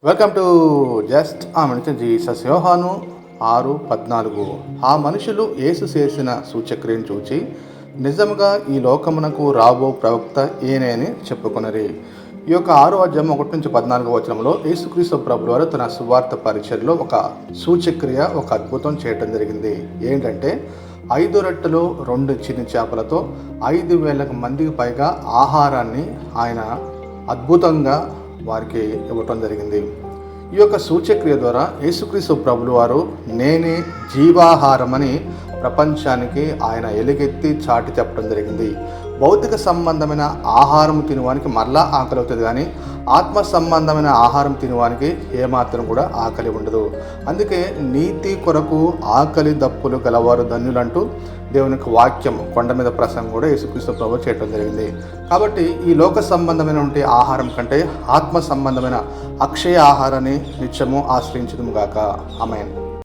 Welcome to just ఆ మనిషి Jesus. యోహాను 6:14. ఆ మనుషులు యేసు చేసిన సూచక్రియను చూచి నిజముగా ఈ లోకమునకు రాబో ప్రవక్త ఈయనే అని చెప్పుకొనరి. ఈ యొక్క 6:1-14 యేసుక్రీస్తు ప్రభువు వారు తన సువార్త పరిచర్యలో ఒక సూచక్రియ, ఒక అద్భుతం చేయటం జరిగింది. ఏంటంటే 5 రొట్టెలు 2 చిన్న చేపలతో 5,000 మందికి పైగా ఆహారాన్ని ఆయన అద్భుతంగా వారికి ఇవ్వటం జరిగింది. ఈ యొక్క సూచక్రియ ద్వారా యేసుక్రీస్తు ప్రభులు వారు నేనే జీవాహారమని ప్రపంచానికి ఆయన ఎలుగెత్తి చాటి చెప్పడం జరిగింది. భౌతిక సంబంధమైన ఆహారం తినడానికి మరలా ఆకలి అవుతుంది, కానీ ఆత్మ సంబంధమైన ఆహారం తినడానికి ఏమాత్రం కూడా ఆకలి ఉండదు. అందుకే నీతి కొరకు ఆకలి దప్పులు గలవారు ధన్యులంటూ దేవుని యొక్క వాక్యం కొండ మీద ప్రసంగం కూడా యేసుక్రీస్తు ప్రభువు చేయడం జరిగింది. కాబట్టి ఈ లోక సంబంధమైనటువంటి ఆహారం కంటే ఆత్మ సంబంధమైన అక్షయ ఆహారాన్ని నిత్యము ఆశ్రయించుదుము గాక. ఆమేన్.